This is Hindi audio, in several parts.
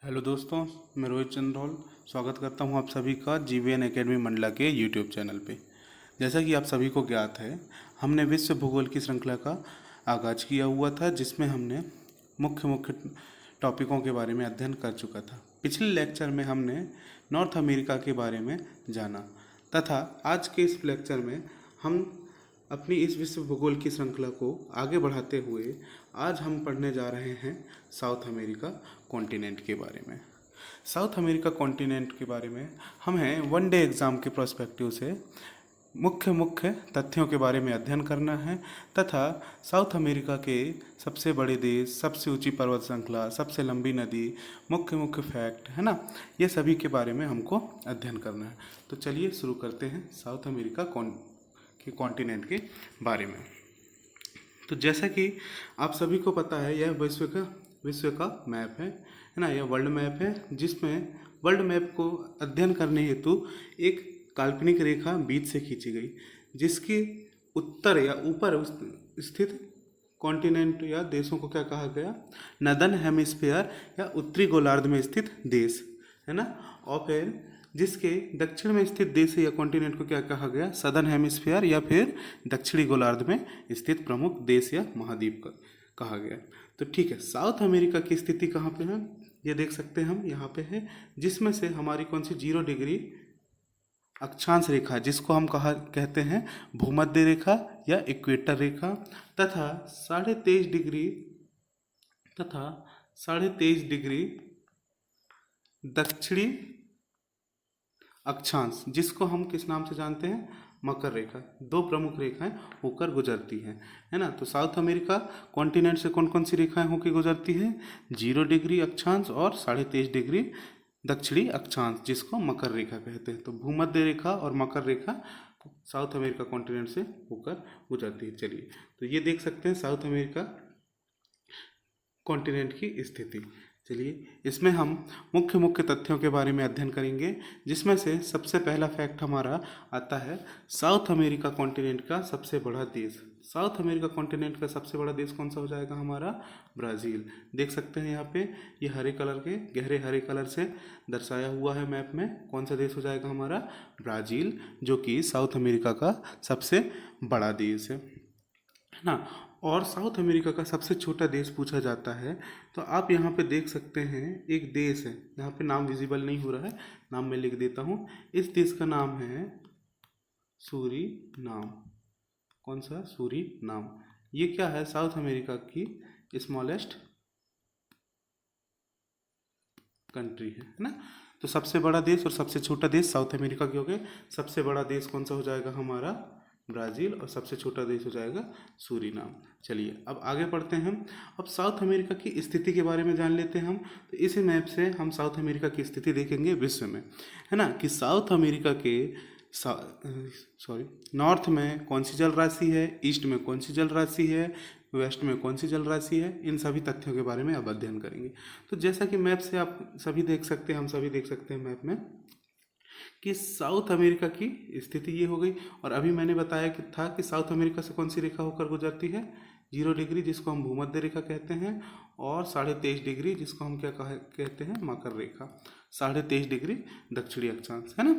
हेलो दोस्तों, मैं रोहित चंद्रौल स्वागत करता हूं आप सभी का जीवीएन एकेडमी मंडला के यूट्यूब चैनल पे। जैसा कि आप सभी को ज्ञात है, हमने विश्व भूगोल की श्रृंखला का आगाज किया हुआ था, जिसमें हमने मुख्य मुख्य टॉपिकों के बारे में अध्ययन कर चुका था। पिछले लेक्चर में हमने नॉर्थ अमेरिका के बारे में जाना तथा आज के इस लेक्चर में हम अपनी इस विश्व भूगोल की श्रृंखला को आगे बढ़ाते हुए आज हम पढ़ने जा रहे हैं साउथ अमेरिका कॉन्टिनेंट के बारे में। साउथ अमेरिका कॉन्टिनेंट के बारे में हमें वन डे एग्ज़ाम के पर्सपेक्टिव से मुख्य मुख्य तथ्यों के बारे में अध्ययन करना है तथा साउथ अमेरिका के सबसे बड़े देश, सबसे ऊंची पर्वत श्रृंखला, सबसे लंबी नदी, मुख्य मुख्य फैक्ट है ना, ये सभी के बारे में हमको अध्ययन करना है। तो चलिए शुरू करते हैं साउथ अमेरिका के कॉन्टिनेंट के बारे में। तो जैसा कि आप सभी को पता है, यह विश्व का मैप है ना, यह वर्ल्ड मैप है, जिसमें वर्ल्ड मैप को अध्ययन करने हेतु एक काल्पनिक रेखा बीच से खींची गई, जिसकी उत्तर या ऊपर स्थित कॉन्टिनेंट या देशों को क्या कहा गया, नदर्न हेमिस्फीयर या उत्तरी गोलार्ध में स्थित देश है ना, और फिर जिसके दक्षिण में स्थित देश या कॉन्टिनेंट को क्या कहा गया, सदर्न हेमिस्फीयर या फिर दक्षिणी गोलार्ध में स्थित प्रमुख देश या महाद्वीप का कहा गया। तो ठीक है, साउथ अमेरिका की स्थिति कहाँ पे है, ये देख सकते हैं हम यहाँ पे है, जिसमें से हमारी कौन सी 0 डिग्री अक्षांश रेखा, जिसको हम कहते हैं भूमध्य रेखा या इक्वेटर रेखा, तथा 23.5 डिग्री दक्षिणी अक्षांश, जिसको हम किस नाम से जानते हैं, मकर रेखा। दो प्रमुख रेखाएं होकर गुजरती हैं, है ना। तो साउथ अमेरिका कॉन्टिनेंट से कौन कौन सी रेखाएं होकर गुजरती हैं, 0 डिग्री अक्षांश और 23.5 डिग्री दक्षिणी अक्षांश, जिसको मकर रेखा कहते हैं। तो भूमध्य रेखा और मकर रेखा साउथ अमेरिका कॉन्टिनेंट से होकर गुजरती है। चलिए, तो ये देख सकते हैं साउथ अमेरिका कॉन्टिनेंट की स्थिति। चलिए, इसमें हम मुख्य मुख्य तथ्यों के बारे में अध्ययन करेंगे, जिसमें से सबसे पहला फैक्ट हमारा आता है साउथ अमेरिका कॉन्टिनेंट का सबसे बड़ा देश। साउथ अमेरिका कॉन्टिनेंट का सबसे बड़ा देश कौन सा हो जाएगा, हमारा ब्राज़ील। देख सकते हैं यहाँ पे, ये हरे कलर के गहरे हरे कलर से दर्शाया हुआ है मैप में, कौन सा देश हो जाएगा हमारा, ब्राज़ील, जो कि साउथ अमेरिका का सबसे बड़ा देश है ना। और साउथ अमेरिका का सबसे छोटा देश पूछा जाता है, तो आप यहाँ पे देख सकते हैं एक देश है, यहाँ पे नाम विजिबल नहीं हो रहा है, नाम मैं लिख देता हूँ। इस देश का नाम है सूरीनाम। कौन सा, सूरीनाम। ये क्या है, साउथ अमेरिका की स्मॉलेस्ट कंट्री है ना। तो सबसे बड़ा देश और सबसे छोटा देश साउथ अमेरिका के हो गए। सबसे बड़ा देश कौन सा हो जाएगा हमारा, ब्राज़ील, और सबसे छोटा देश हो जाएगा सूरीनाम। चलिए, अब आगे बढ़ते हैं हम। अब साउथ अमेरिका की स्थिति के बारे में जान लेते हैं हम। तो इस मैप से हम साउथ अमेरिका की स्थिति देखेंगे विश्व में, है ना, कि साउथ अमेरिका के नॉर्थ में कौन सी जल राशि है, ईस्ट में कौन सी जल राशि है, वेस्ट में कौन सी जल राशि है, इन सभी तथ्यों के बारे में अब अध्ययन करेंगे। तो जैसा कि मैप से आप सभी देख सकते हैं, हम सभी देख सकते हैं मैप में कि साउथ अमेरिका की स्थिति ये हो गई। और अभी मैंने बताया कि था कि साउथ अमेरिका से कौन सी रेखा होकर गुजरती है, 0 डिग्री, जिसको हम भूमध्य रेखा कहते हैं, और 23.5 डिग्री, जिसको हम क्या कहते हैं, मकर रेखा। 23.5 डिग्री दक्षिणी अक्षांश, है ना।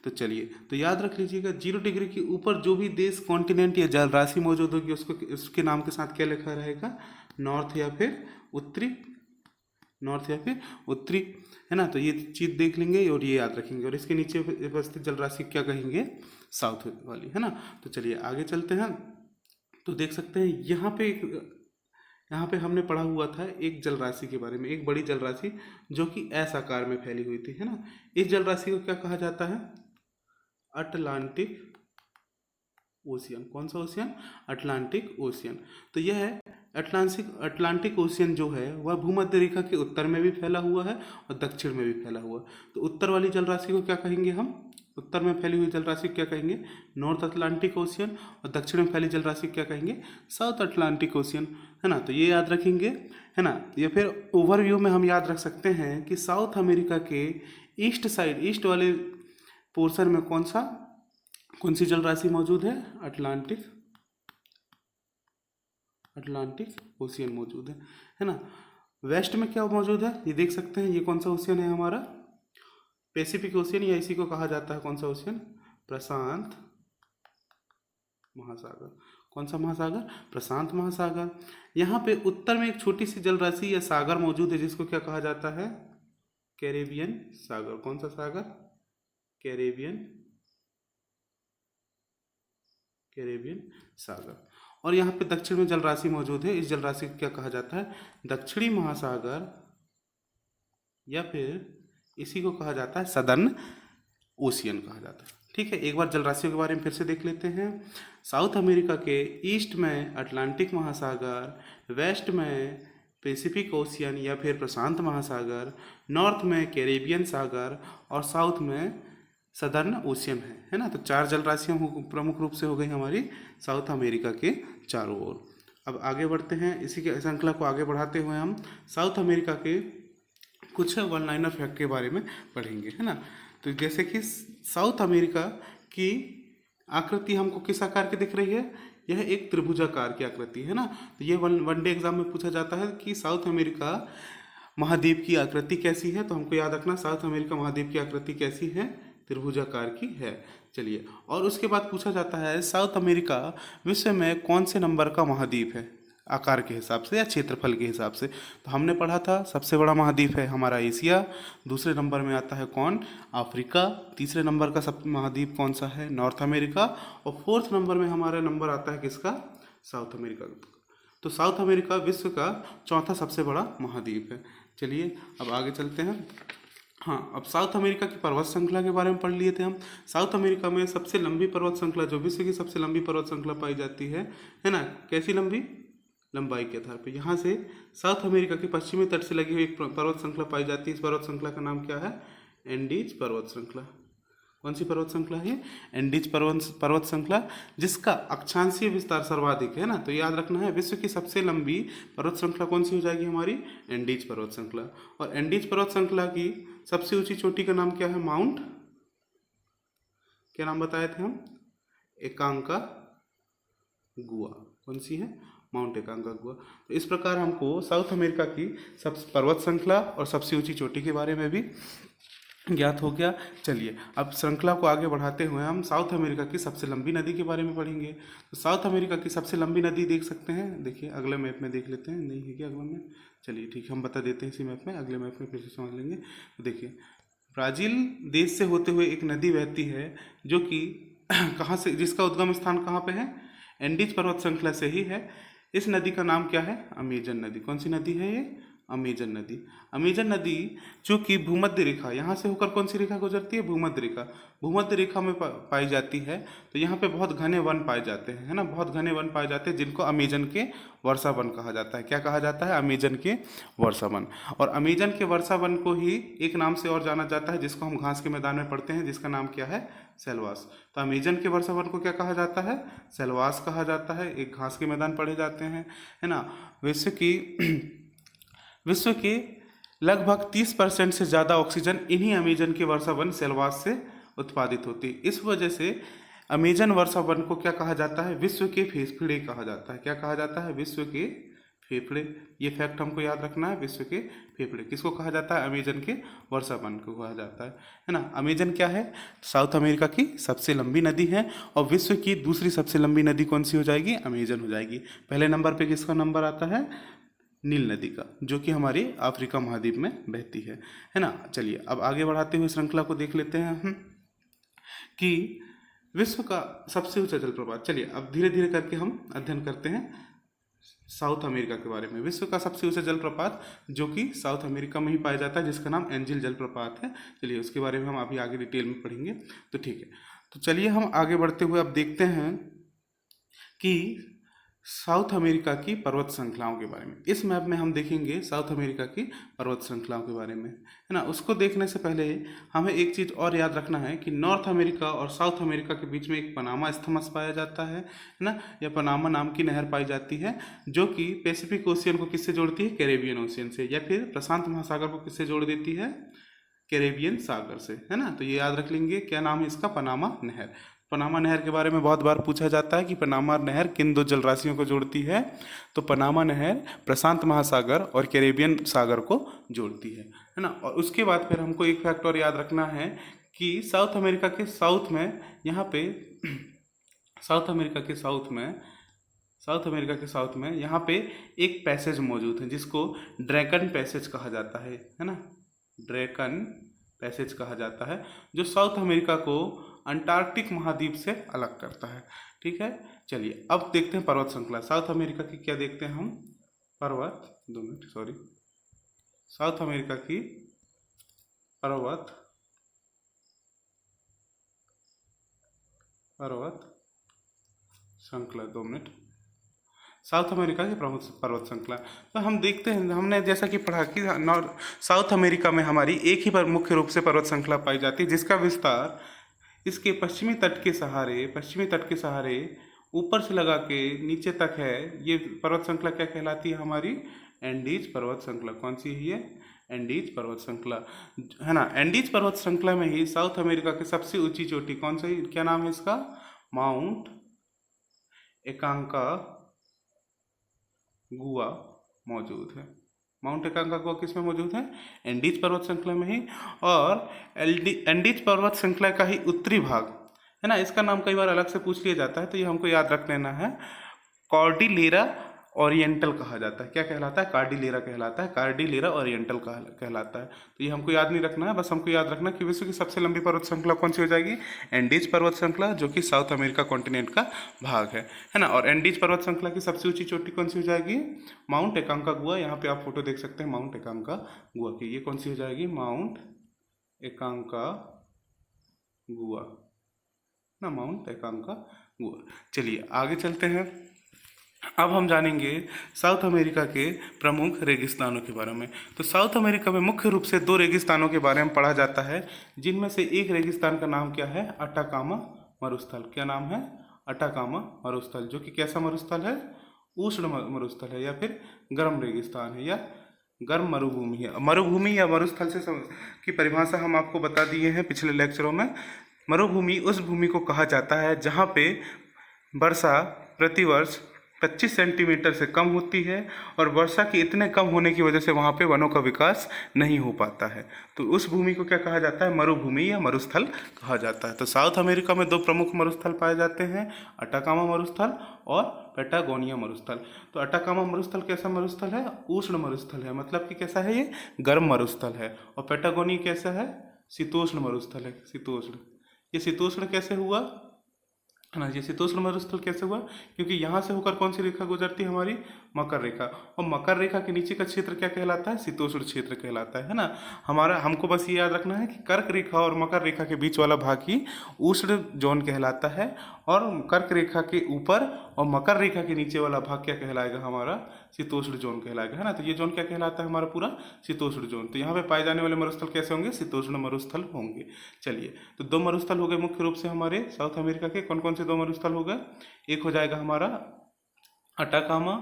तो चलिए, तो याद रख लीजिएगा, 0 डिग्री के ऊपर जो भी देश, कॉन्टिनेंट या जल राशि मौजूद होगी, उसके नाम के साथ क्या लिखा रहेगा, नॉर्थ या फिर उत्तरी, है ना। तो ये चीज़ देख लेंगे और ये याद रखेंगे, और इसके नीचे उपस्थित जल राशि क्या कहेंगे, साउथ वाली, है ना। तो चलिए आगे चलते हैं। तो देख सकते हैं यहाँ पे हमने पढ़ा हुआ था एक जल राशि के बारे में, एक बड़ी जल राशि जो कि एस आकार में फैली हुई थी, है ना। इस जल राशि को क्या कहा जाता है, अटलांटिक ओशियन। कौन सा ओशियन, अटलांटिक ओशियन। तो यह है अटलांटिक ओशियन जो है वह भूमध्य रेखा के उत्तर में भी फैला हुआ है और दक्षिण में भी फैला हुआ है। तो उत्तर वाली जल राशि को क्या कहेंगे हम, उत्तर में फैली हुई जल राशि क्या कहेंगे, नॉर्थ अटलांटिक ओशियन, और दक्षिण में फैली जल राशि क्या कहेंगे, साउथ अटलांटिक ओशियन, है ना। तो ये याद रखेंगे, है ना। या फिर ओवरव्यू में हम याद रख सकते हैं कि साउथ अमेरिका के ईस्ट साइड, ईस्ट वाले पोर्शन में कौन सी जल राशि मौजूद है, अटलांटिक ओशियन मौजूद है ना। वेस्ट में क्या मौजूद है, ये देख सकते हैं, ये कौन सा ओशियन है हमारा, पैसिफिक ओशियन, या इसी को कहा जाता है कौन सा ओशियन, प्रशांत महासागर। कौन सा महासागर, प्रशांत महासागर। यहाँ पे उत्तर में एक छोटी सी जलराशि या सागर मौजूद है जिसको क्या कहा जाता है, कैरेबियन सागर। कौन सा सागर, कैरेबियन सागर। और यहाँ पे दक्षिण में जलराशि मौजूद है, इस जलराशि को क्या कहा जाता है, दक्षिणी महासागर, या फिर इसी को कहा जाता है सदर्न ओशियन कहा जाता है। ठीक है, एक बार जलराशियों के बारे में फिर से देख लेते हैं। साउथ अमेरिका के ईस्ट में अटलांटिक महासागर, वेस्ट में पैसिफिक ओशियन या फिर प्रशांत महासागर, नॉर्थ में कैरेबियन सागर, और साउथ में सदर्न ओशियन है ना। तो 4 जलराशियाँ प्रमुख रूप से हो गई हमारी साउथ अमेरिका के चारों ओर। अब आगे बढ़ते हैं, इसी के श्रृंखला को आगे बढ़ाते हुए हम साउथ अमेरिका के कुछ वन लाइनर फैक्ट के बारे में पढ़ेंगे, है ना। तो जैसे कि साउथ अमेरिका की आकृति हमको किस आकार की दिख रही है, यह एक त्रिभुजाकार की आकृति है ना। तो ये वन डे एग्जाम में पूछा जाता है कि साउथ अमेरिका महाद्वीप की आकृति कैसी है, तो हमको याद रखना साउथ अमेरिका महाद्वीप की आकृति कैसी है, त्रिभुजाकार की है। चलिए, और उसके बाद पूछा जाता है साउथ अमेरिका विश्व में कौन से नंबर का महाद्वीप है, आकार के हिसाब से या क्षेत्रफल के हिसाब से। तो हमने पढ़ा था सबसे बड़ा महाद्वीप है हमारा एशिया, दूसरे नंबर में आता है कौन, अफ्रीका, तीसरे नंबर का सब महाद्वीप कौन सा है, नॉर्थ अमेरिका, और फोर्थ नंबर में हमारा नंबर आता है किसका, साउथ अमेरिका। तो साउथ अमेरिका विश्व का चौथा सबसे बड़ा महाद्वीप है। चलिए अब आगे चलते हैं। हाँ, अब साउथ अमेरिका की पर्वत श्रृंखला के बारे में पढ़ लिए थे हम। साउथ अमेरिका में सबसे लंबी पर्वत श्रृंखला, जो विश्व की सबसे लंबी पर्वत श्रृंखला पाई जाती है ना, कैसी लंबी, लंबाई के आधार पे। यहाँ से साउथ अमेरिका के पश्चिमी तट से लगी हुई एक पर्वत श्रृंखला पाई जाती है। इस पर्वत श्रृंखला का नाम क्या है, एंडीज पर्वत श्रृंखला। कौन सी पर्वत श्रृंखला है, एंडीज पर्वत श्रृंखला, जिसका अक्षांशीय विस्तार सर्वाधिक है ना। तो याद रखना है विश्व की सबसे लंबी पर्वत श्रृंखला कौन सी हो जाएगी हमारी, एंडीज पर्वत श्रृंखला। और एंडीज पर्वत श्रृंखला की सबसे ऊंची चोटी का नाम क्या है, माउंट, क्या नाम बताए थे हम, एकांका गुआ। कौन सी है, माउंट एकांकागुआ। तो इस प्रकार हमको साउथ अमेरिका की सब पर्वत श्रृंखला और सबसे ऊंची चोटी के बारे में भी ज्ञात हो गया। चलिए अब श्रृंखला को आगे बढ़ाते हुए हम साउथ अमेरिका की सबसे लंबी नदी के बारे में पढ़ेंगे। तो साउथ अमेरिका की सबसे लंबी नदी देख सकते हैं, देखिए अगले मैप में देख लेते हैं, नहीं है क्या अगला मैप, चलिए ठीक है हम बता देते हैं इसी मैप में, अगले मैप में फिर से समझ लेंगे। तो देखिए ब्राज़ील देश से होते हुए एक नदी बहती है जो कि कहाँ से, जिसका उद्गम स्थान कहाँ पे है, एंडीज पर्वत श्रृंखला से ही है। इस नदी का नाम क्या है, अमेजन नदी। कौन सी नदी है ये, अमेजन नदी। अमेजन नदी जो कि भूमध्य रेखा, यहाँ से होकर कौन सी रेखा गुजरती है, भूमध्य रेखा, भूमध्य रेखा में पाई जाती है। तो यहाँ पे बहुत घने वन पाए जाते हैं, है ना, बहुत घने वन पाए जाते हैं जिनको अमेजन के वर्षा वन कहा जाता है। क्या कहा जाता है, अमेजन के वर्षा वन। और अमेजन के वर्षा वन को ही एक नाम से और जाना जाता है जिसको हम घास के मैदान में पढ़ते हैं, जिसका नाम क्या है, सेलवास। तो अमेजन के वर्षा वन को क्या कहा जाता है, सेलवास कहा जाता है। एक घास के मैदान पढ़े जाते हैं, है ना। विश्व के लगभग 30% से ज़्यादा ऑक्सीजन इन्हीं अमेजन के वर्षा वन सेलवास से उत्पादित होती है। इस वजह से अमेजन वर्षा वन को क्या कहा जाता है, विश्व के फेफड़े कहा जाता है। क्या कहा जाता है, विश्व के फेफड़े। ये फैक्ट हमको याद रखना है, विश्व के फेफड़े किसको कहा जाता है, अमेजन के वर्षा वन को कहा जाता है ना। अमेजन क्या है, साउथ अमेरिका की सबसे लंबी नदी है, और विश्व की दूसरी सबसे लंबी नदी कौन सी हो जाएगी, अमेजन हो जाएगी। पहले नंबर पे किसका नंबर आता है, नील नदी का, जो कि हमारी अफ्रीका महाद्वीप में बहती है ना। चलिए अब आगे बढ़ाते हुए श्रृंखला को देख लेते हैं हम कि विश्व का सबसे ऊंचा जलप्रपात। चलिए अब धीरे धीरे करके हम अध्ययन करते हैं साउथ अमेरिका के बारे में। विश्व का सबसे ऊंचा जलप्रपात जो कि साउथ अमेरिका में ही पाया जाता है, जिसका नाम एंजिल जलप्रपात है। चलिए उसके बारे में हम अभी आगे डिटेल में पढ़ेंगे, तो ठीक है। तो चलिए हम आगे बढ़ते हुए अब देखते हैं कि साउथ अमेरिका की पर्वत श्रृंखलाओं के बारे में। इस मैप में हम देखेंगे साउथ अमेरिका की पर्वत श्रृंखलाओं के बारे में, है ना। उसको देखने से पहले हमें एक चीज़ और याद रखना है कि नॉर्थ अमेरिका और साउथ अमेरिका के बीच में एक पनामा स्थमस पाया जाता है ना। यह पनामा नाम की नहर पाई जाती है जो कि पैसिफिक ओशियन को किससे जोड़ती है, कैरेबियन ओशियन से, या फिर प्रशांत महासागर को किससे जोड़ देती है, कैरेबियन सागर से, है ना। तो ये याद रख लेंगे, क्या नाम है इसका, पनामा नहर। पनामा नहर के बारे में बहुत बार पूछा जाता है कि पनामा नहर किन दो जलराशियों को जोड़ती है। तो पनामा नहर प्रशांत महासागर और कैरेबियन सागर को जोड़ती है ना। और उसके बाद फिर हमको एक फैक्ट और याद रखना है कि साउथ अमेरिका के साउथ में यहाँ पे साउथ अमेरिका के साउथ में यहाँ पे एक पैसेज मौजूद है जिसको ड्रैकन पैसेज कहा जाता है ना। ड्रैकन पैसेज कहा जाता है, जो साउथ अमेरिका को अंटार्कटिक महाद्वीप से अलग करता है। ठीक है, चलिए अब देखते हैं पर्वत श्रृंखला। साउथ अमेरिका की क्या देखते हैं हम, साउथ अमेरिका की पर्वत श्रृंखला। साउथ अमेरिका की प्रमुख पर्वत श्रृंखला। तो हम देखते हैं, हमने जैसा कि पढ़ा कि साउथ अमेरिका में हमारी एक ही पर मुख्य रूप से पर्वत श्रृंखला पाई जाती है, जिसका विस्तार इसके पश्चिमी तट के सहारे ऊपर से लगा के नीचे तक है। ये पर्वत श्रृंखला क्या कहलाती है, हमारी एंडीज पर्वत श्रृंखला। कौन सी है ये, एंडीज पर्वत श्रृंखला है ना। एंडीज पर्वत श्रृंखला में ही साउथ अमेरिका की सबसे ऊंची चोटी कौन सी, क्या नाम है इसका, माउंट एकांकागुआ मौजूद है। माउंट एकांकागुआ किस में मौजूद है, एंडीज पर्वत श्रृंखला में ही। और एंडीज पर्वत श्रृंखला का ही उत्तरी भाग है ना, इसका नाम कई बार अलग से पूछ लिया जाता है, तो ये हमको याद रख लेना है। कॉर्डिलेरा ओरिएंटल कहा जाता है। क्या कहलाता है, कार्डिलेरा कहलाता है, कार्डिलेरा ओरिएंटल कहलाता है। तो ये हमको याद नहीं रखना है, बस हमको याद रखना है कि विश्व की सबसे लंबी पर्वत श्रृंखला कौन सी हो जाएगी, एंडीज पर्वत श्रृंखला, जो कि साउथ अमेरिका कॉन्टिनेंट का भाग है ना। और एंडीज पर्वत श्रृंखला की सबसे ऊंची चोटी कौन सी हो जाएगी, माउंट एकांकागुआ। यहाँ पे आप फोटो देख सकते हैं माउंट एकांकागुआ की, ये कौन सी हो जाएगी, माउंट एकांकागुआ ना, माउंट एकांकागुआ। चलिए आगे चलते हैं। अब हम जानेंगे साउथ अमेरिका के प्रमुख रेगिस्तानों के बारे में। तो साउथ अमेरिका में मुख्य रूप से दो रेगिस्तानों के बारे में पढ़ा जाता है, जिनमें से एक रेगिस्तान का नाम क्या है, अटाकामा मरुस्थल। क्या नाम है, अटाकामा मरुस्थल, जो कि कैसा मरुस्थल है, उष्ण मरुस्थल है, या फिर गर्म रेगिस्तान है, या गर्म मरुभूमि है। मरुभूमि या मरुस्थल से की परिभाषा हम आपको बता दिए हैं पिछले लेक्चरों में। मरुभूमि उस भूमि को कहा जाता है जहाँ पे वर्षा प्रतिवर्ष 25 सेंटीमीटर से कम होती है, और वर्षा के इतने कम होने की वजह से वहाँ पे वनों का विकास नहीं हो पाता है। तो उस भूमि को क्या कहा जाता है, मरुभूमि या मरुस्थल कहा जाता है। तो साउथ अमेरिका में दो प्रमुख मरुस्थल पाए जाते हैं, अटाकामा मरुस्थल और पैटागोनिया मरुस्थल। तो अटाकामा मरुस्थल कैसा मरुस्थल है, उष्ण मरुस्थल है, मतलब कि कैसा है, ये गर्म मरुस्थल है। और पैटागोनिया कैसा है, शीतोष्ण मरुस्थल है, शीतोष्ण। ये शीतोष्ण कैसे हुआ है ना, ये शीतोष्ण मरुस्थल कैसे हुआ, क्योंकि यहाँ से होकर कौन सी रेखा गुजरती है, हमारी मकर रेखा। और मकर रेखा के नीचे का क्षेत्र क्या कहलाता है, शीतोष्ण क्षेत्र कहलाता है ना। हमको बस ये याद रखना है कि कर्क रेखा और मकर रेखा के बीच वाला भाग ही उष्ण जोन कहलाता है, और कर्क रेखा के ऊपर और मकर रेखा के नीचे वाला भाग क्या कहलाएगा, हमारा शीतोष्ण जोन कहलाएगा, है ना। तो ये जोन क्या कहलाता है, हमारा पूरा शीतोष्ण जोन। तो यहाँ पे पाए जाने वाले मरुस्थल कैसे होंगे, शीतोष्ण मरुस्थल होंगे। चलिए, तो दो मरुस्थल हो गए मुख्य रूप से हमारे साउथ अमेरिका के। कौन कौन से दो मरुस्थल हो गए, एक हो जाएगा हमारा अटाकामा,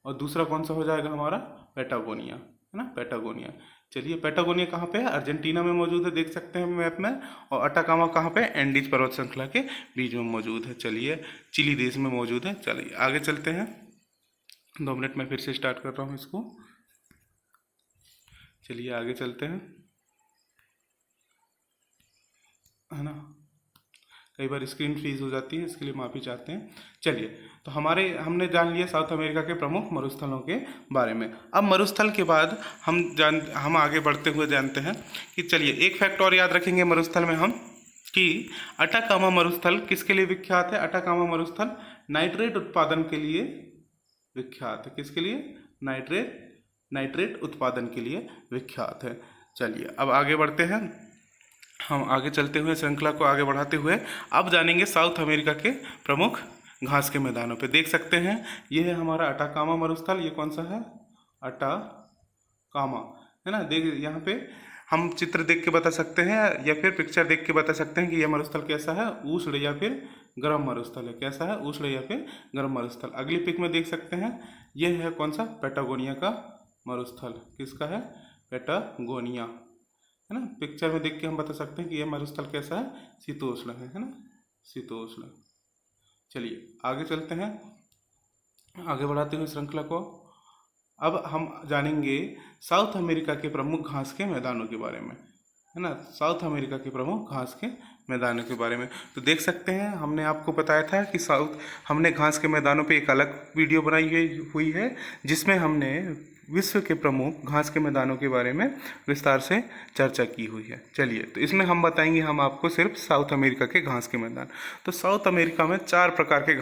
और दूसरा कौन सा हो जाएगा हमारा, पैटागोनिया, है ना, पैटागोनिया। चलिए, पैटागोनिया कहाँ पे है, अर्जेंटीना में मौजूद है, देख सकते हैं मैप में। और अटाकामा कहाँ पे, एंडीज पर्वत श्रृंखला के बीच में मौजूद है। चलिए, चिली देश में मौजूद है। चलिए आगे चलते हैं, 2 मिनट में फिर से स्टार्ट कर रहा हूँ इसको। चलिए आगे चलते हैं, है ना। कई बार स्क्रीन फ्रीज हो जाती है, इसके लिए माफ़ी चाहते हैं। चलिए, तो हमने जान लिया साउथ अमेरिका के प्रमुख मरुस्थलों के बारे में। अब मरुस्थल के बाद हम आगे बढ़ते हुए जानते हैं कि, चलिए एक फैक्ट और याद रखेंगे मरुस्थल में हम, कि अटाकामा मरुस्थल किसके लिए विख्यात है। अटाकामा मरुस्थल नाइट्रेट उत्पादन के लिए विख्यात है। किसके लिए, नाइट्रेट उत्पादन के लिए विख्यात है। चलिए अब आगे बढ़ते हैं, हम आगे चलते हुए श्रृंखला को आगे बढ़ाते हुए अब जानेंगे साउथ अमेरिका के प्रमुख घास के मैदानों पे। देख सकते हैं ये है हमारा अटाकामा मरुस्थल। ये कौन सा है, अटाकामा, है ना। देख यहाँ पे हम चित्र देख के बता सकते हैं, या फिर पिक्चर देख के बता सकते हैं कि यह मरुस्थल कैसा है, उष्ण या फिर गर्म मरुस्थल है। कैसा है, उष्ण या फिर गर्म मरुस्थल। अगली पिक में देख सकते हैं, यह है कौन सा, पैटागोनिया का मरुस्थल। किसका है, पैटागोनिया, है ना। पिक्चर में देख के हम बता सकते हैं कि यह मरुस्थल कैसा है, शीतोष्ण है ना, शीतोष्ण। चलिए आगे चलते हैं, आगे बढ़ाते हुए श्रृंखला को। अब हम जानेंगे साउथ अमेरिका के प्रमुख घास के मैदानों के बारे में, है ना। साउथ अमेरिका के प्रमुख घास के मैदानों के बारे में तो देख सकते हैं, हमने आपको बताया था कि हमने घास के मैदानों पे एक अलग वीडियो बनाई हुई है जिसमें हमने विश्व के प्रमुख घास के मैदानों के बारे में विस्तार से चर्चा की हुई है। चलिए, तो इसमें हम बताएंगे हम आपको सिर्फ साउथ अमेरिका के घास के मैदान। तो साउथ अमेरिका में 4 प्रकार के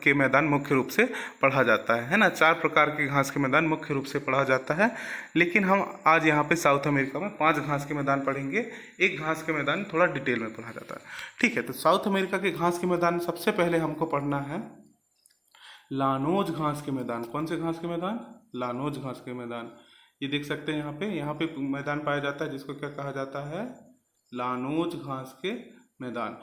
के मैदान मुख्य रूप से पढ़ा जाता है ना। 4 प्रकार के घास के मैदान मुख्य रूप से पढ़ा जाता है, लेकिन हम आज यहाँ पे साउथ अमेरिका में 5 घास के मैदान पढ़ेंगे। एक घास के मैदान थोड़ा डिटेल में पढ़ा जाता है, ठीक है। तो साउथ अमेरिका के घास के मैदान सबसे पहले हमको पढ़ना है लानोज घास के मैदान। कौन से घास के मैदान? लानोज घास के मैदान। ये देख सकते हैं यहाँ पे मैदान पाया जाता है जिसको क्या कहा जाता है? लानोज घास के मैदान।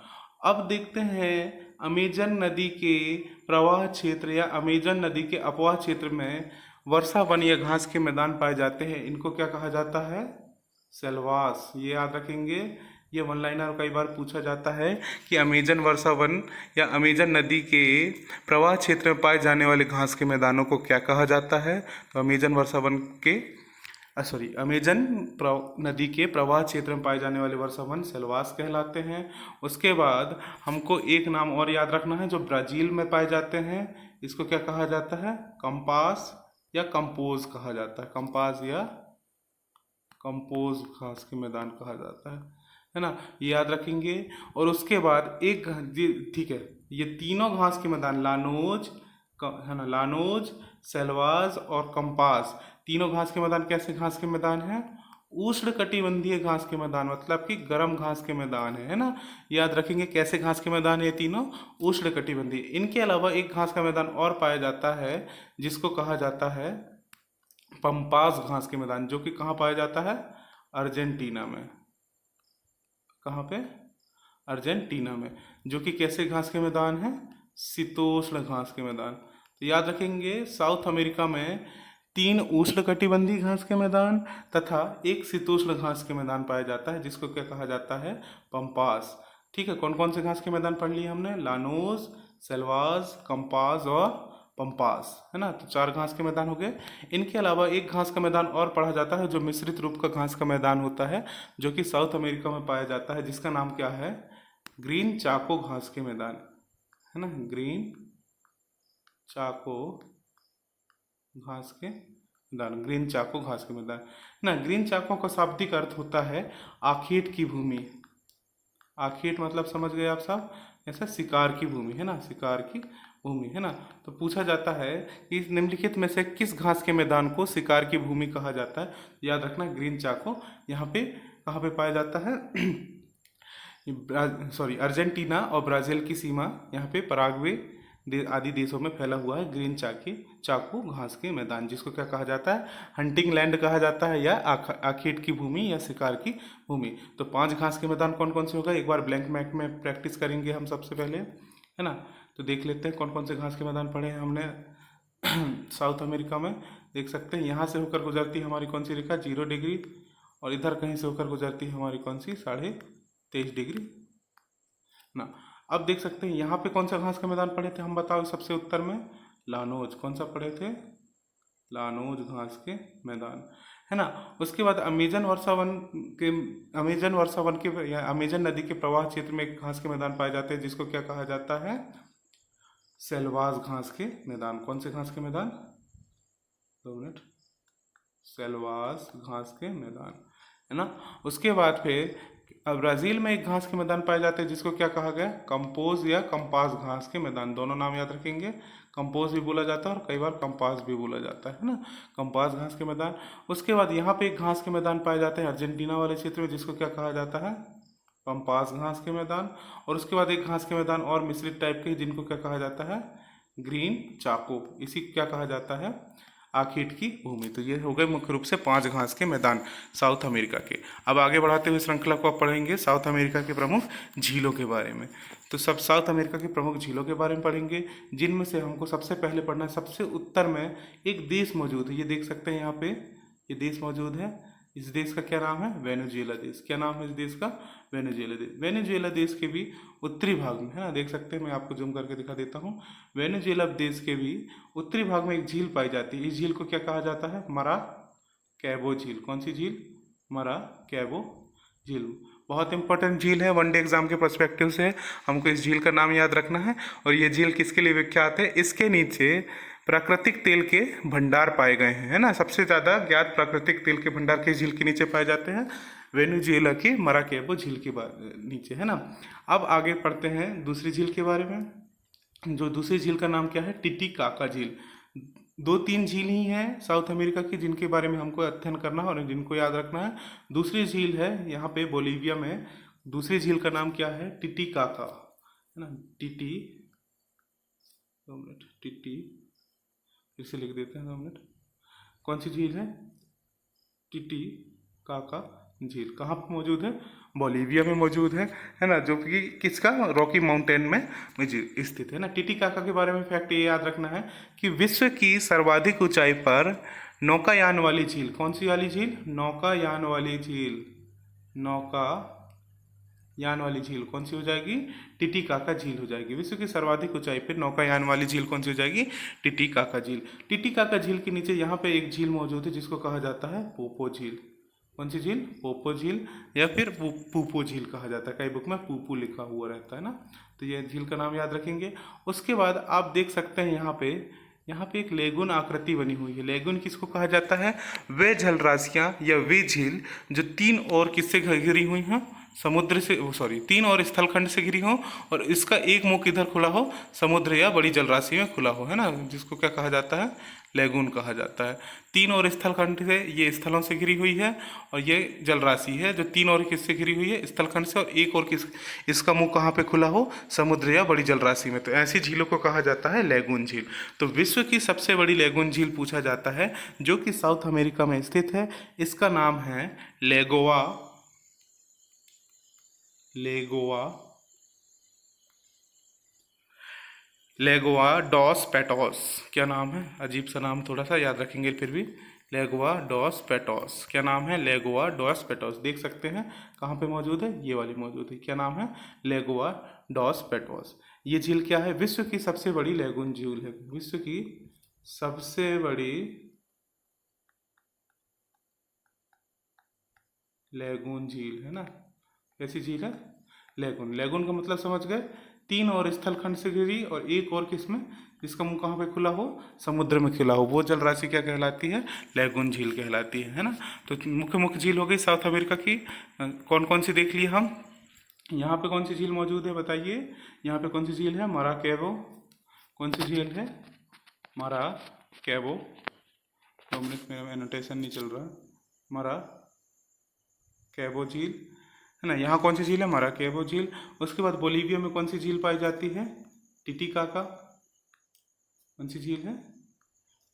अब देखते हैं अमेजन नदी के प्रवाह क्षेत्र या अमेजन नदी के अपवाह क्षेत्र में वर्षा वन या घास के मैदान पाए जाते हैं। इनको क्या कहा जाता है? सेल्वास। ये याद रखेंगे, ये वन लाइनर कई बार पूछा जाता है कि अमेजन वर्षा वन या अमेजन नदी के प्रवाह क्षेत्र में पाए जाने वाले घास के मैदानों को क्या कहा जाता है? तो अमेजन वर्षा वन के अमेजन नदी के प्रवाह क्षेत्र में पाए जाने वाले वर्षा वन सेल्वास कहलाते हैं। उसके बाद हमको एक नाम और याद रखना है जो ब्राज़ील में पाए जाते हैं। इसको क्या कहा जाता है? कंपास या कंपोज कहा जाता है। कंपास या कंपोज घास के मैदान कहा जाता है ना, ये याद रखेंगे। और उसके बाद एक, ठीक है, ये तीनों घास के मैदान लानोज है ना, लानोज, सेल्वास और कंपास, तीनों घास के मैदान कैसे घास के मैदान हैं? उष्ण कटिबंधीय घास के मैदान, मतलब कि गर्म घास के मैदान है ना। याद रखेंगे कैसे घास के मैदान है तीनों? उष्ण कटिबंधीय। इनके अलावा एक घास का मैदान और पाया जाता है जिसको कहा जाता है पंपास घास के मैदान, जो कि कहाँ पाया जाता है? अर्जेंटीना में। कहाँ पे? अर्जेंटीना में। जो कि कैसे घास के मैदान है? शीतोष्ण घास के मैदान। तो याद रखेंगे साउथ अमेरिका में 3 उष्णकटिबंधीय घास के मैदान तथा एक शीतोष्ण घास के मैदान पाया जाता है जिसको क्या कहा जाता है? पंपास। ठीक है, कौन कौन से घास के मैदान पढ़ लिए हमने? लानोज, सेल्वास, कंपास और पंपास, है ना। तो 4 घास के मैदान हो गए। इनके अलावा एक घास का मैदान और पढ़ा जाता है जो मिश्रित रूप का घास का मैदान होता है, जो कि साउथ अमेरिका में पाया जाता है, जिसका नाम क्या है? ग्रीन चाको घास के मैदान, है ना। ग्रीन चाको घास के मैदान, ग्रीन चाको घास के मैदान ना। ग्रीन चाको का शाब्दिक अर्थ होता है आखेट की भूमि। आखेट मतलब समझ गए आप सब, ऐसा शिकार की भूमि, है ना, शिकार की भूमि, है ना। तो पूछा जाता है कि निम्नलिखित में से किस घास के मैदान को शिकार की भूमि कहा जाता है? याद रखना ग्रीन चाको यहाँ पे कहाँ पे पाया जाता है? अर्जेंटीना और ब्राज़ील की सीमा, यहाँ पे पराग्वे आदि देशों में फैला हुआ है ग्रीन चाकू घास के मैदान, जिसको क्या कहा जाता है? हंटिंग लैंड कहा जाता है या आखेट की भूमि या शिकार की भूमि। तो 5 घास के मैदान कौन कौन से होगा? एक बार ब्लैंक मैप में प्रैक्टिस करेंगे हम सबसे पहले, है ना। तो देख लेते हैं कौन कौन से घास के मैदान पढ़े हैं हमने साउथ अमेरिका में। देख सकते हैं यहाँ से होकर गुजरती है हमारी कौन सी रेखा? 0 डिग्री, और इधर कहीं से होकर गुजरती है हमारी कौन सी? 23.5 डिग्री ना। अब देख सकते हैं यहाँ पे कौन सा घास का मैदान पढ़े थे हम? बताओ सबसे उत्तर में लानोज। कौन सा पढ़े थे? लानोज घास के मैदान, है ना। उसके बाद अमेजन वर्षावन के या अमेजन नदी के प्रवाह क्षेत्र में एक घास के मैदान पाए जाते हैं जिसको क्या कहा जाता है? सेल्वास घास के मैदान। कौन से घास के मैदान? 2 मिनट। सेल्वास घास के मैदान, है ना। उसके बाद फिर ब्राज़ील में एक घास के मैदान पाए जाते हैं जिसको क्या कहा गया? कंपोज या कंपास घास के मैदान। दोनों नाम याद रखेंगे, कंपोज भी बोला जाता है और कई बार कंपास भी बोला जाता है ना। कंपास घास के मैदान। उसके बाद यहाँ पे एक घास के मैदान पाए जाते हैं अर्जेंटीना वाले क्षेत्र में जिसको क्या कहा जाता है? पंपास घास के मैदान। और उसके बाद एक घास के मैदान और मिश्रित टाइप के जिनको क्या कहा जाता है? ग्रीन चाको। इसी क्या कहा जाता है? आखेट की भूमि। तो ये हो गए मुख्य रूप से 5 घास के मैदान साउथ अमेरिका के। अब आगे बढ़ाते हुए श्रृंखला को आप पढ़ेंगे साउथ अमेरिका के प्रमुख झीलों के बारे में। तो सब साउथ अमेरिका की प्रमुख झीलों के बारे में पढ़ेंगे, जिनमें से हमको सबसे पहले पढ़ना है सबसे उत्तर में एक देश मौजूद है। ये देख सकते हैं यहाँ पे, ये देश मौजूद है इस देश का क्या नाम है? वेनेजुएला देश। क्या नाम है इस देश का? वेनेजुएला देश। वेनेजुएला देश के भी उत्तरी भाग में, है ना, देख सकते हैं, मैं आपको जूम करके दिखा देता हूँ। वेनेजुएला देश के भी उत्तरी भाग में एक झील पाई जाती है। इस झील को क्या कहा जाता है? मराकैबो झील। कौन सी झील? मराकैबो झील। बहुत इंपॉर्टेंट झील है, वनडे एग्जाम के पर्सपेक्टिव से हमको इस झील का नाम याद रखना है। और ये झील किसके लिए विख्यात है? इसके नीचे प्राकृतिक तेल के भंडार पाए गए हैं, है ना। सबसे ज़्यादा ज्ञात प्राकृतिक तेल के भंडार किस झील के नीचे पाए जाते हैं? वेनेजुएला की मराकैबो झील के नीचे, है ना। अब आगे पढ़ते हैं दूसरी झील के बारे में। जो दूसरी झील का नाम क्या है? टिटिकाका झील। दो तीन झील ही हैं साउथ अमेरिका की जिनके बारे में हमको अध्ययन करना है और जिनको याद रखना है। दूसरी झील है यहाँ पे बोलीविया में। दूसरी झील का नाम क्या है? टिटिकाका, है ना। दो मिनट, फिर से लिख देते हैं, 2 मिनट। कौन सी झील है? टिटिकाका झील। कहाँ पर मौजूद है? बोलीविया में मौजूद है ना, जो कि किसका? रॉकी माउंटेन में स्थित है ना। टिटिकाका के बारे में फैक्ट ये याद रखना है कि विश्व की सर्वाधिक ऊंचाई पर नौकायान वाली झील। कौन सी वाली झील? नौकायान वाली झील। नौकायान वाली झील कौन सी हो जाएगी? टिटिकाका झील हो जाएगी। विश्व की सर्वाधिक ऊंचाई पर नौकायान वाली झील कौन सी हो जाएगी? टिटिकाका झील। टिटिकाका झील के नीचे यहाँ पे एक झील मौजूद है जिसको कहा जाता है पोपो झील। कौन सी झील? पोपो झील या फिर पूपो झील कहा जाता है। कई बुक में पूपू लिखा हुआ रहता है ना, तो ये झील का नाम याद रखेंगे। उसके बाद आप देख सकते हैं यहाँ पे एक लेगुन आकृति बनी हुई है। लेगुन किसको कहा जाता है? वे जलराशियाँ या वे झील जो तीन और किससे घिरी हुई हैं? समुद्र से, तीन और स्थलखंड से घिरी हो और इसका एक मुख इधर खुला हो, समुद्र या बड़ी जलराशि में खुला हो, है ना, जिसको क्या कहा जाता है? लेगून कहा जाता है। तीन और स्थलखंड से, ये स्थलों से घिरी हुई है और ये जलराशि है जो तीन और किससे घिरी हुई है? स्थलखंड से, और एक और किस, इसका मुंह कहाँ पे खुला हो? समुद्र या बड़ी जलराशि में। तो ऐसी झीलों को कहा जाता है लेगून झील। तो विश्व की सबसे बड़ी लेगून झील पूछा जाता है जो कि साउथ अमेरिका में स्थित है। इसका नाम है लेगोआ डॉस पैटोस। क्या नाम है? अजीब सा नाम, थोड़ा सा याद रखेंगे फिर भी। लेगोआ डॉस पैटोस। क्या नाम है? लेगोआ डॉस पैटोस। देख सकते हैं कहाँ पे मौजूद है? ये वाली मौजूद है। क्या नाम है? लेगोआ डॉस पैटोस। ये झील क्या है? विश्व की सबसे बड़ी लेगून झील है। विश्व की सबसे बड़ी लेगून झील, है ना। कैसी झील है? लेगून। लेगून का मतलब समझ गए? तीन और स्थलखंड से घिरी और एक और किसमें, जिसका मुंह कहाँ पे खुला हो? समुद्र में खुला हो। वो जलराशि क्या कहलाती है? लेगून झील कहलाती है ना। तो मुख्य मुख्य झील हो गई साउथ अमेरिका की। कौन कौन सी देख लिए हम? यहाँ पे कौन सी झील मौजूद है बताइए? यहाँ पे कौन सी झील है? मराकैबो। कौन सी झील है? मराकैबो। 2 मिनट, मेरा एनोटेशन नहीं चल रहा। मराकैबो झील, है ना। यहाँ कौन सी झील है? मराकैबो झील। उसके बाद बोलीविया में कौन सी झील पाई जाती है? टिटिकाका। कौन सी झील है?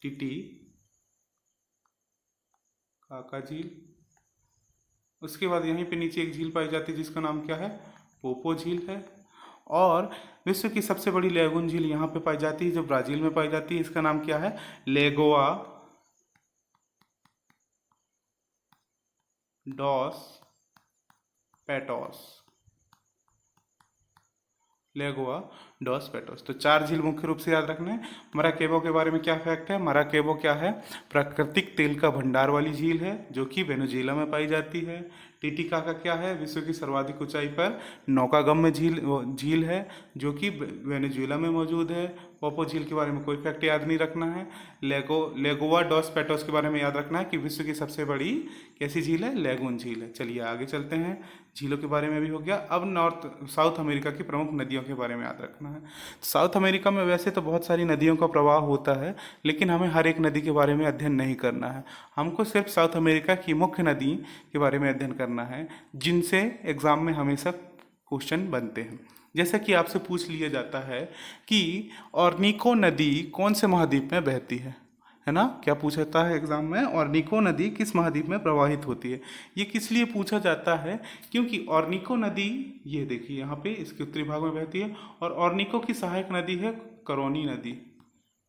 टिटिकाका झील। उसके बाद यहीं पे नीचे एक झील पाई जाती है जिसका नाम क्या है? पोपो झील है। और विश्व की सबसे बड़ी लेगून झील यहाँ पे पाई जाती है जो ब्राजील में पाई जाती है। इसका नाम क्या है? लेगोआ डॉस पैटोस। लेगोआ डॉस पैटोस। तो 4 झील मुख्य रूप से याद रखना है। मराकैबो के बारे में क्या फैक्ट है? मराकैबो क्या है? प्राकृतिक तेल का भंडार वाली झील है जो कि वेनेजुएला में पाई जाती है। टिटिकाका क्या है? विश्व की सर्वाधिक ऊंचाई पर नौकागम्य झील है जो कि वेनेजुएला में मौजूद है। पोपो झील के बारे में कोई फैक्ट याद नहीं रखना है। लेगोआ डॉस पैटोस के बारे में याद रखना है कि विश्व की सबसे बड़ी कैसी झील है? लेगून झील है। चलिए आगे चलते हैं। झीलों के बारे में भी हो गया। अब साउथ अमेरिका की प्रमुख नदियों के बारे में याद रखना है। साउथ अमेरिका में वैसे तो बहुत सारी नदियों का प्रवाह होता है, लेकिन हमें हर एक नदी के बारे में अध्ययन नहीं करना है। हमको सिर्फ साउथ अमेरिका की मुख्य नदी के बारे में अध्ययन करना है जिनसे एग्जाम में हमेशा क्वेश्चन बनते हैं। जैसा कि आपसे पूछ लिया जाता है कि ऑर्निको नदी कौन से महाद्वीप में बहती है ना। क्या पूछता है एग्जाम में? ऑर्निको नदी किस महाद्वीप में प्रवाहित होती है? ये किस लिए पूछा जाता है? क्योंकि ऑर्निको नदी, ये देखिए यहाँ पे इसके उत्तरी भाग में बहती है और ऑर्निको की सहायक नदी है करोनी नदी, है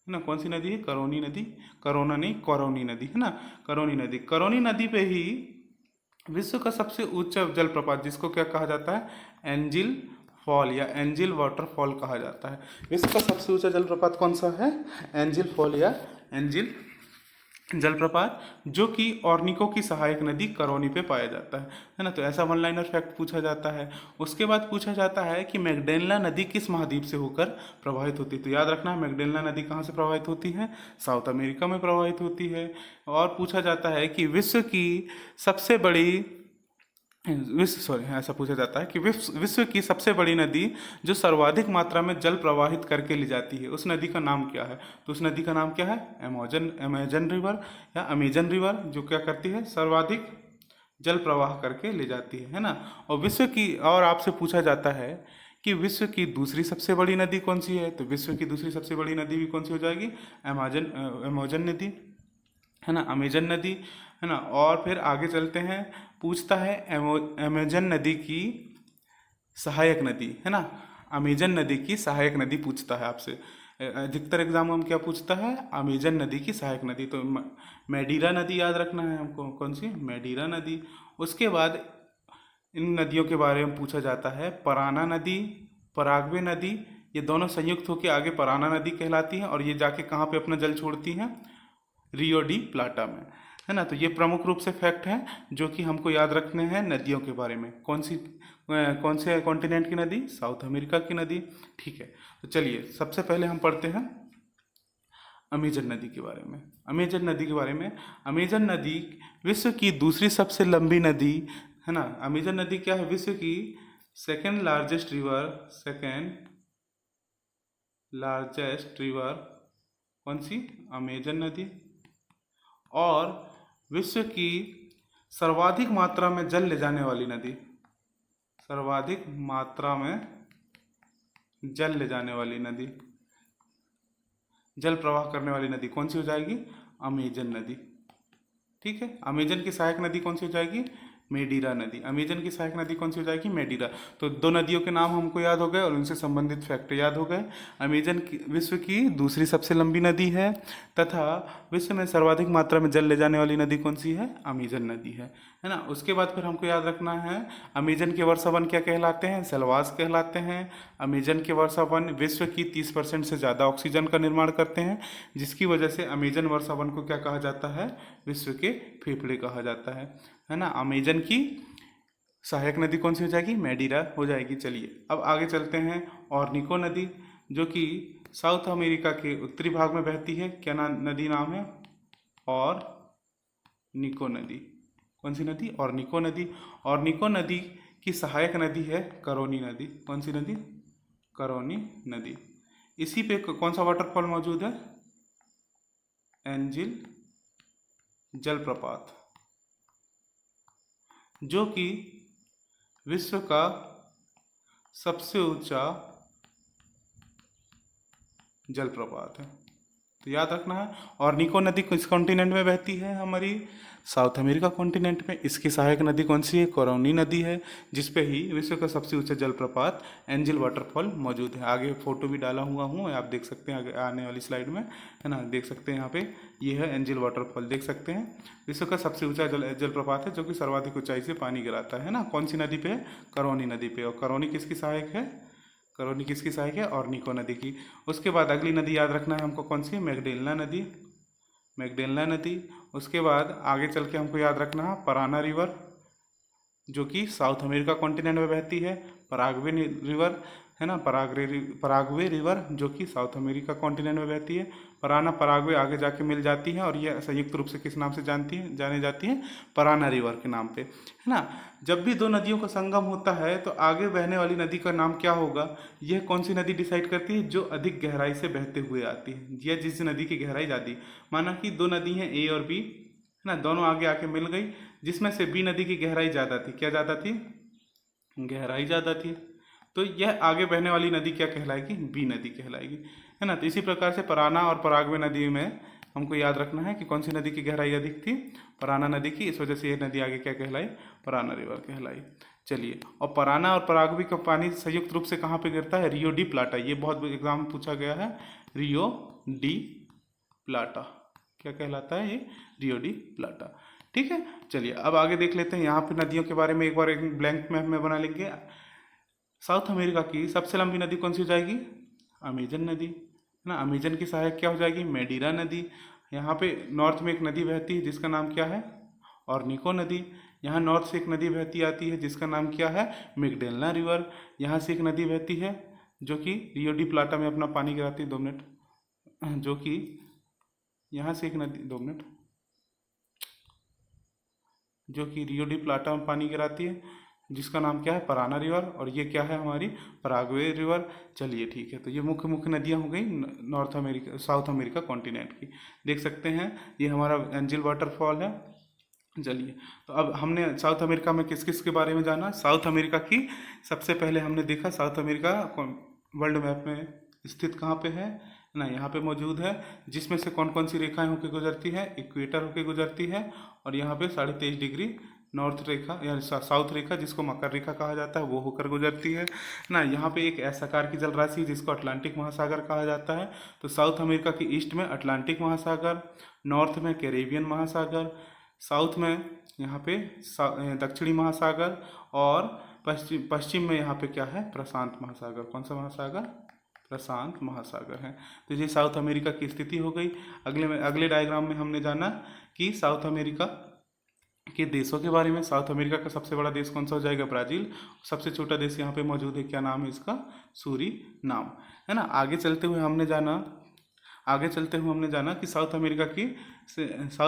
ना। कौन सी नदी है? करोनी नदी। करोना नहीं, करौनी नदी, है ना। करोनी नदी। करोनी नदी पे ही विश्व का सबसे ऊंचा जलप्रपात जिसको क्या कहा जाता है, एंजिल फॉल या एंजिल वाटरफॉल कहा जाता है। विश्व का सबसे ऊंचा जलप्रपात कौन सा है, एंजिल फॉल या एंजिल जलप्रपात, जो कि ऑर्निको की सहायक नदी करौनी पे पाया जाता है ना। तो ऐसा वन लाइनर फैक्ट पूछा जाता है। उसके बाद पूछा जाता है कि मैगडेलना नदी किस महाद्वीप से होकर प्रवाहित होती है। तो याद रखना है मैगडेलना नदी कहाँ से प्रवाहित होती है, साउथ अमेरिका में प्रवाहित होती है। और पूछा जाता है कि विश्व की सबसे बड़ी ऐसा पूछा जाता है कि विश्व की सबसे बड़ी नदी जो सर्वाधिक मात्रा में जल प्रवाहित करके ले जाती है, उस नदी का नाम क्या है। तो उस नदी का नाम क्या है, अमेजन रिवर या अमेजन रिवर, जो क्या करती है, सर्वाधिक जल प्रवाह करके ले जाती है ना। और विश्व की, और आपसे पूछा जाता है कि विश्व की दूसरी सबसे बड़ी नदी कौन सी है। तो विश्व की दूसरी सबसे बड़ी नदी भी कौन सी हो जाएगी, अमेजन नदी है ना, अमेजन नदी है ना। और फिर आगे चलते हैं, पूछता है अमेजन नदी की सहायक नदी है ना, अमेजन नदी की सहायक नदी पूछता है आपसे। अधिकतर एग्जाम में क्या पूछता है, अमेजन नदी की सहायक नदी। तो मेडीरा नदी याद रखना है हमको, कौन सी, मेडीरा नदी। उसके बाद इन नदियों के बारे में पूछा जाता है, पराना नदी, पराग्वे नदी, ये दोनों संयुक्त होकर आगे पराना नदी कहलाती हैं। और ये जाके कहाँ पे अपना जल छोड़ती हैं, रियो डी प्लाटा में है ना। तो ये प्रमुख रूप से फैक्ट हैं जो कि हमको याद रखने हैं नदियों के बारे में। कौन से कॉन्टिनेंट की नदी, साउथ अमेरिका की नदी। ठीक है, तो चलिए सबसे पहले हम पढ़ते हैं अमेजन नदी के बारे में। अमेजन नदी के बारे में, अमेजन नदी विश्व की दूसरी सबसे लंबी नदी है ना। अमेजन नदी क्या है, विश्व की सेकेंड लार्जेस्ट रिवर, कौन सी, अमेजन नदी। और विश्व की सर्वाधिक मात्रा में जल ले जाने वाली नदी, सर्वाधिक मात्रा में जल ले जाने वाली नदी, जल प्रवाह करने वाली नदी कौन सी हो जाएगी, अमेजन नदी। ठीक है, अमेजन की सहायक नदी कौन सी हो जाएगी, मेडीरा नदी। अमेजन की सहायक नदी कौन सी हो जाएगी, मेडीरा। तो दो नदियों के नाम हमको याद हो गए और उनसे संबंधित फैक्ट याद हो गए। अमेजन विश्व की दूसरी सबसे लंबी नदी है तथा विश्व में सर्वाधिक मात्रा में जल ले जाने वाली नदी कौन सी है, अमेजन नदी है ना। उसके बाद फिर हमको याद रखना है, अमेजन के वर्षावन क्या कहलाते हैं, सेलवास कहलाते हैं। अमेजन के वर्षावन विश्व की 30% से ज़्यादा ऑक्सीजन का निर्माण करते हैं, जिसकी वजह से अमेजन वर्षावन को क्या कहा जाता है, विश्व के फेफड़े कहा जाता है ना। अमेजन की सहायक नदी कौन सी हो जाएगी, मेडीरा हो जाएगी। चलिए अब आगे चलते हैं, ऑर्निको नदी जो कि साउथ अमेरिका के उत्तरी भाग में बहती है, क्या नदी नाम है, और निको नदी। कौन सी नदी, ऑर्निको नदी। ऑर्निको नदी की सहायक नदी है करौनी नदी। कौन सी नदी, करौनी नदी। इसी पे कौन सा वाटरफॉल मौजूद है, एंजिल जलप्रपात, जो कि विश्व का सबसे ऊंचा जलप्रपात है। तो याद रखना है, ऑर्निको नदी किस कॉन्टिनेंट में बहती है, हमारी साउथ अमेरिका कॉन्टिनेंट में। इसकी सहायक नदी कौन सी है, करौनी नदी है, जिसपे ही विश्व का सबसे ऊंचा जलप्रपात एंजिल वाटरफॉल मौजूद है। आगे फोटो भी डाला हुआ हूँ, आप देख सकते हैं आगे आने वाली स्लाइड में है ना, देख सकते हैं यहाँ पे, ये है एंजिल वाटरफॉल, देख सकते हैं। विश्व का सबसे ऊंचा जलप्रपात है जो कि सर्वाधिक ऊंचाई से पानी गिराता है ना। कौन सी नदी पे है, करौनी नदी पे। और करौनी किसकी सहायक है, करौनी किसकी सहायक है, ऑर्निको नदी की। उसके बाद अगली नदी याद रखना है हमको, कौन सी, मैगडेलना नदी, मैगडेलना नदी। उसके बाद आगे चल के हमको याद रखना है पराना रिवर, जो कि साउथ अमेरिका कॉन्टिनेंट में बहती है। पराग्वे रिवर है ना, पराग्वे रिवर जो कि साउथ अमेरिका कॉन्टिनेंट में बहती है। पराना पराग्वे आगे जाके मिल जाती है और ये संयुक्त रूप से किस नाम से जानी जाती है, पराना रिवर के नाम पे है ना। जब भी दो नदियों का संगम होता है तो आगे बहने वाली नदी का नाम क्या होगा, यह कौन सी नदी डिसाइड करती है, जो अधिक गहराई से बहते हुए आती है, या जिस नदी की गहराई ज़्यादा। माना कि दो नदी हैं ए और बी है ना, दोनों आगे आके मिल गई, जिसमें से बी नदी की गहराई ज़्यादा थी। क्या ज़्यादा थी, गहराई ज़्यादा थी, तो यह आगे बहने वाली नदी क्या कहलाएगी, बी नदी कहलाएगी है ना। तो इसी प्रकार से पराना और पराग्वे नदी में हमको याद रखना है कि कौन सी नदी की गहराई अधिक थी, पराना नदी की, इस वजह से यह नदी आगे क्या कहलाई, पराना रिवर कहलाई। चलिए, और पराना और पराग्वे का पानी संयुक्त रूप से कहाँ पे गिरता है, रियो डी प्लाटा। ये बहुत एग्जाम में पूछा गया है, रियो डी प्लाटा क्या कहलाता है, ये रियो डी प्लाटा। ठीक है, चलिए अब आगे देख लेते हैं। यहाँ पे नदियों के बारे में एक बार एक ब्लैंक मैप में बना लेंगे। साउथ अमेरिका की सबसे लंबी नदी कौन सी हो जाएगी? अमेजन नदी, है ना। अमेजन की सहायक क्या हो जाएगी? मेडीरा नदी। यहाँ पे नॉर्थ में एक नदी बहती है जिसका नाम क्या है? ऑर्निको नदी। यहाँ नॉर्थ से एक नदी बहती आती है जिसका नाम क्या है? मैगडेलना रिवर। यहाँ से एक नदी बहती है जो कि रियो डी प्लाटा में अपना पानी गिराती है। 2 मिनट, जो कि यहाँ से एक नदी, 2 मिनट, जो कि रियो डी प्लाटा में पानी गिराती है जिसका नाम क्या है? पराना रिवर। और ये क्या है? हमारी पराग्वे रिवर। चलिए ठीक है, तो ये मुख्य मुख्य नदियाँ हो गई north America, south America continent की। देख सकते हैं ये हमारा एंजिल वाटरफॉल है। चलिए, तो अब हमने साउथ अमेरिका में किस किस के बारे में जाना। साउथ अमेरिका की सबसे पहले हमने देखा साउथ अमेरिका वर्ल्ड मैप में स्थित कहाँ पे है ना, यहाँ पे मौजूद है, जिसमें से कौन कौन सी रेखाएं होकर गुजरती है? इक्वेटर होकर गुजरती है, और यहाँ पे 23.5 डिग्री नॉर्थ रेखा या साउथ रेखा जिसको मकर रेखा कहा जाता है वो होकर गुजरती है ना। यहाँ पे एक ऐसा आकार की जलराशि जिसको अटलांटिक महासागर कहा जाता है। तो साउथ अमेरिका की ईस्ट में अटलांटिक महासागर, नॉर्थ में कैरेबियन महासागर, साउथ में यहाँ पे दक्षिणी महासागर, और पश्चिम में यहाँ पे क्या है? प्रशांत महासागर। कौन सा महासागर? प्रशांत महासागर है। तो ये साउथ अमेरिका की स्थिति हो गई। अगले डायग्राम में हमने जाना कि साउथ अमेरिका के देशों के बारे में। साउथ अमेरिका का सबसे बड़ा देश कौन सा हो जाएगा? ब्राज़ील। सबसे छोटा देश यहाँ पे मौजूद है, क्या नाम है इसका? सूरीनाम, है ना। आगे चलते हुए हमने जाना कि साउथ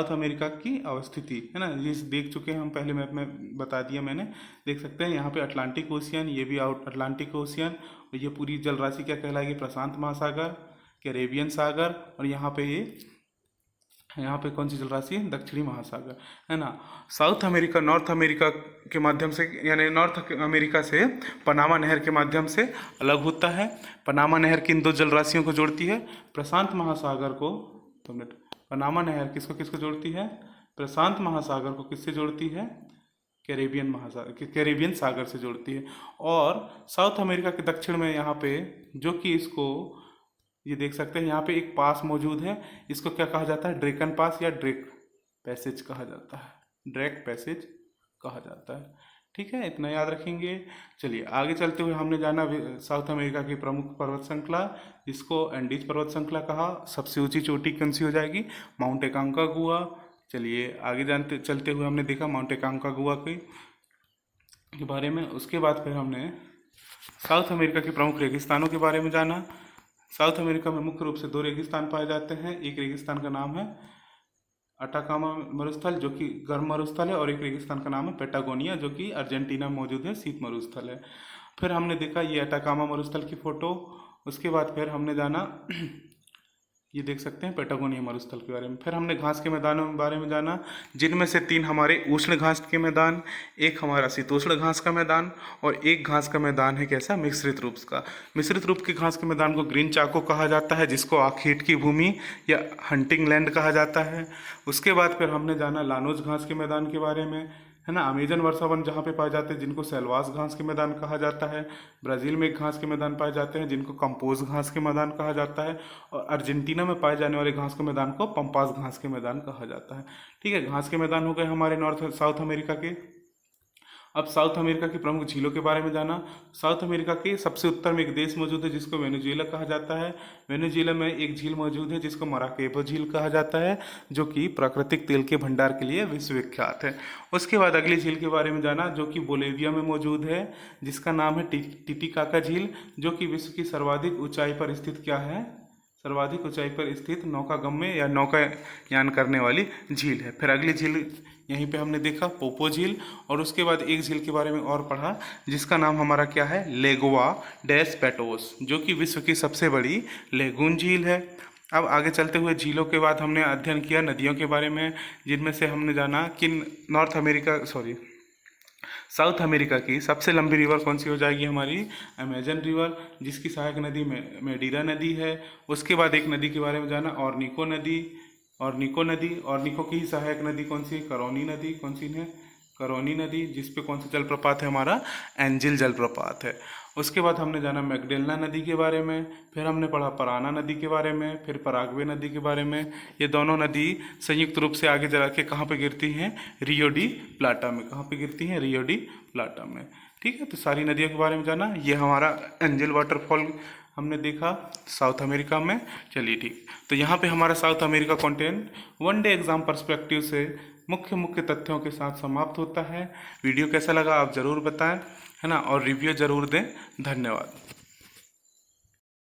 अमेरिका की अवस्थिति, है ना। ये देख चुके हैं हम, पहले मैप में बता दिया मैंने। देख सकते हैं यहाँ पे अटलांटिक ओशियन, ये भी आउट अटलांटिक ओशियन, और ये पूरी जलराशि क्या कहलाएगी? प्रशांत महासागर, कैरेबियन सागर, और यहाँ पे कौन सी जलराशि है? दक्षिणी महासागर, है ना। साउथ अमेरिका नॉर्थ अमेरिका के माध्यम से, यानी नॉर्थ अमेरिका से पनामा नहर के माध्यम से अलग होता है। पनामा नहर किन 2 जलराशियों को जोड़ती है? प्रशांत महासागर को, 2 मिनट, पनामा नहर किसको किसको जोड़ती है? प्रशांत महासागर को किससे जोड़ती है? कैरेबियन सागर से जोड़ती है। और साउथ अमेरिका के दक्षिण में यहाँ पे, जो कि इसको, ये देख सकते हैं यहाँ पे एक पास मौजूद है, इसको क्या कहा जाता है? ड्रेकन पास या ड्रेक पैसेज कहा जाता है। ड्रेक पैसेज कहा जाता है, ठीक है, इतना याद रखेंगे। चलिए आगे चलते हुए हमने जाना साउथ अमेरिका की प्रमुख पर्वत श्रृंखला, जिसको एंडीज पर्वत श्रृंखला कहा। सबसे ऊंची चोटी कौन सी हो जाएगी? माउंट एकांकागुआ। चलिए आगे चलते हुए हमने देखा माउंट एकांकागुआ के बारे में। उसके बाद फिर हमने साउथ अमेरिका के प्रमुख रेगिस्तानों के बारे में जाना। साउथ अमेरिका में मुख्य रूप से 2 रेगिस्तान पाए जाते हैं। एक रेगिस्तान का नाम है अटाकामा मरुस्थल, जो कि गर्म मरुस्थल है, और एक रेगिस्तान का नाम है पेटागोनिया, जो कि अर्जेंटीना में मौजूद है, शीत मरुस्थल है। फिर हमने देखा ये अटाकामा मरुस्थल की फोटो। उसके बाद फिर हमने जाना ये देख सकते हैं पेटागोनिया मरुस्थल के बारे में। फिर हमने घास के मैदानों के बारे में जाना, जिनमें से 3 हमारे उष्ण घास के मैदान, एक हमारा शीतोष्ण घास का मैदान, और एक घास का मैदान है कैसा? मिश्रित रूप का। मिश्रित रूप के घास के मैदान को ग्रीन चाको कहा जाता है, जिसको आखेट की भूमि या हंटिंग लैंड कहा जाता है। उसके बाद फिर हमने जाना लानोज घास के मैदान के बारे में, है ना। अमेजन वर्षावन जहाँ पे पाए जाते हैं जिनको सेल्वास घास के मैदान कहा जाता है। ब्राज़ील में घास के मैदान पाए जाते हैं जिनको कंपोज घास के मैदान कहा जाता है। और अर्जेंटीना में पाए जाने वाले घास के मैदान को पंपास घास के मैदान कहा जाता है, ठीक है। घास के मैदान हो गए हमारे साउथ अमेरिका के। अब साउथ अमेरिका की प्रमुख झीलों के बारे में जाना। साउथ अमेरिका के सबसे उत्तर में एक देश मौजूद है जिसको वेनेजुएला कहा जाता है। वेनेजुएला में एक झील मौजूद है जिसको मराकेबो झील कहा जाता है, जो कि प्राकृतिक तेल के भंडार के लिए विश्वविख्यात है। उसके बाद अगली झील के बारे में जाना, जो कि बोलिविया में मौजूद है, जिसका नाम है टिटिकाका झील, जो कि विश्व की सर्वाधिक ऊंचाई पर स्थित क्या है? सर्वाधिक ऊंचाई पर स्थित नौकागम्य या नौकायान करने वाली झील है। फिर अगली झील यहीं पे हमने देखा पोपो झील, और उसके बाद एक झील के बारे में और पढ़ा जिसका नाम हमारा क्या है? लेगोआ डेस पेटोस, जो कि विश्व की सबसे बड़ी लेगून झील है। अब आगे चलते हुए झीलों के बाद हमने अध्ययन किया नदियों के बारे में, जिनमें से हमने जाना कि साउथ अमेरिका की सबसे लंबी रिवर कौन सी हो जाएगी? हमारी अमेजन रिवर, जिसकी सहायक नदी में मेडीरा नदी है। उसके बाद एक नदी के बारे में जाना ऑर्निको नदी। ऑर्निको की ही सहायक नदी कौन सी है? करौनी नदी। कौन सी है? करोनी नदी, जिस पे कौन सा जलप्रपात है हमारा, एंजिल जलप्रपात है। उसके बाद हमने जाना मैगडेलना नदी के बारे में, फिर हमने पढ़ा पराना नदी के बारे में, फिर पराग्वे नदी के बारे में। ये दोनों नदी संयुक्त रूप से आगे जा के कहाँ पे गिरती हैं, रियो डी प्लाटा में। कहाँ पे गिरती हैं, रियो डी प्लाटा में। ठीक है, तो सारी नदियों के बारे में जाना। ये हमारा एंजल वाटरफॉल हमने देखा साउथ अमेरिका में। चलिए ठीक, तो यहाँ पे हमारा south America content one day exam perspective से मुख्य मुख्य तथ्यों के साथ समाप्त होता है। वीडियो कैसा लगा आप ज़रूर बताएं, है ना, और रिव्यू ज़रूर दें। धन्यवाद।